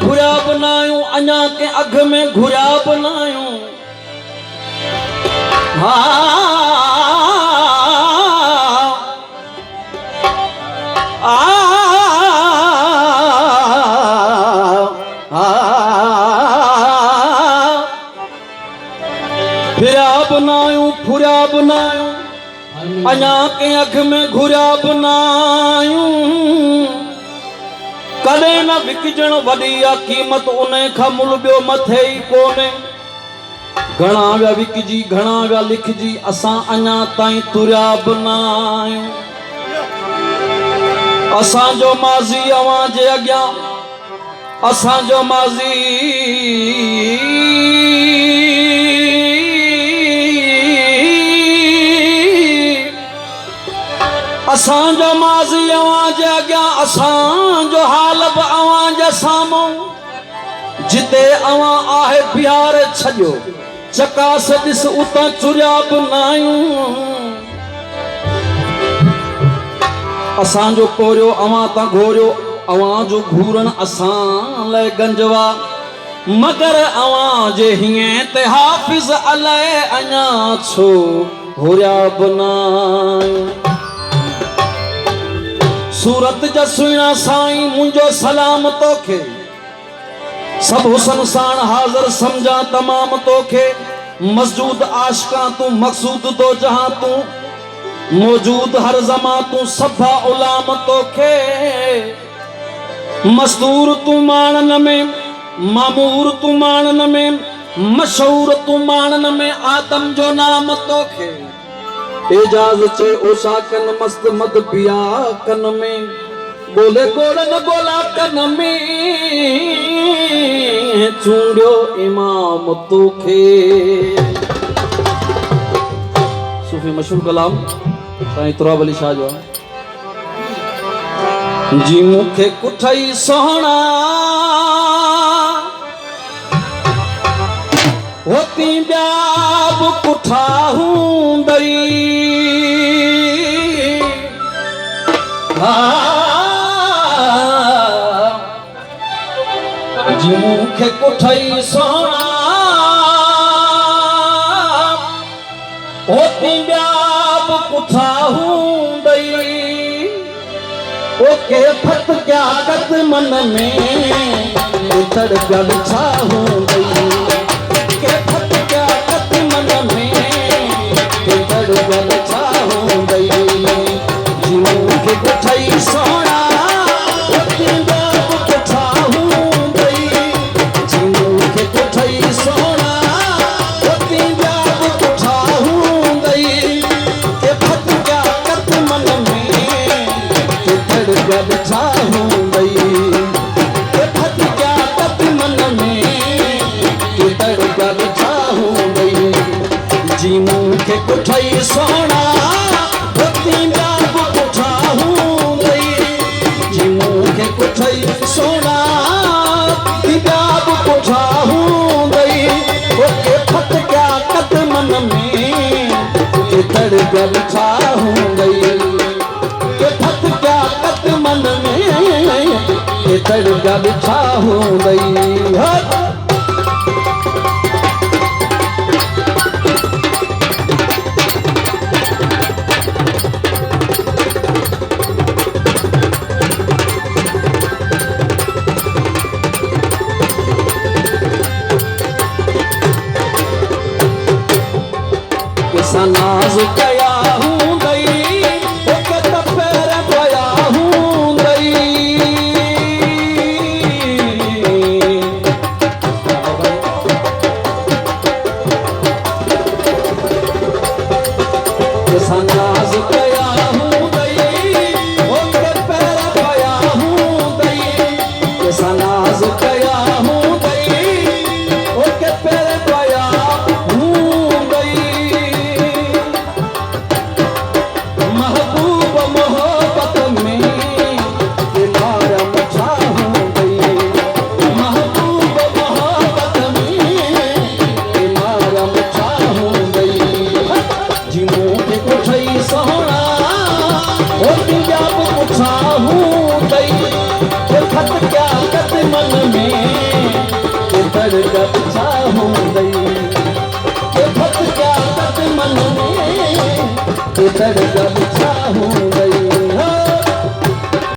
घुरा बनायूं अञा के अघ में घुरा बनायूं फिरा बनायूं फुरा बनायूं अञा के अघ में घुरा बनायूं कदे न विकजण वडी आ कीमत उन खां मुल बियो मथे ही कोने घणा व्या विकजी घणा व्या लिखजी असां अञा ताईं तुरिया बनायूं असां जो माज़ी अवां जे अॻियां असां जो माज़ी असां जो माज़ी अवां जे अॻियां असां जो हाल बि अवां जे साम्हूं जिते अवां आहे बिहारे छॾियो चकास ॾिस उतां चुरिया बि नायूं असां जो कोरियो अवां तां घोरियो अवां जो घूरण असां लाइ गंजवा मगर अवां जे हीअं ते हाफ़िज़ अलाए अञा छो होरिया बि नायूं सूरत जा सुहिणा साईं मुंहिंजो सलाम तोखे सब हुसन साण हाज़िर समझा तमाम तोखे मस्जूद आशिका तू मक़सूद तो जहां तू मौजूद हर ज़मा तू सभा उलाम तोखे मस्तूर तू मानन में मामूर तू मानन में मशहूर तू मानन में आदम जो नाम तोखे एजाज चे ओशा कन मस्त मद पिया कन में बोले गोड़न गोला कन में चूंडियो इमाम तोखे सूफी मशहूर कलाम साईं तुराब अली शाह जो जी मुखे कुठई सोहणा होती ॿिया बि कुठा हूंदई जी मूंखे कुठई सोहणा होती ॿिया बि कुठा हूंदई ओके फत क्या कत मन में तड़गल छा हूंदई जी मुखे कुठई सोना होती ॿिया बि कुठा हूंदई जी मुखे कुठई सोना ॿिया बि कुठा हूंदई ओके फत क्या कत मन में तड़गल छा हूंदई के फत क्या कत मन में तड़गल छा हूंदई दई के फत क्या कद मन में के दर्द चाहूं दई के फत क्या कद मन में के दर्द चाहूं दई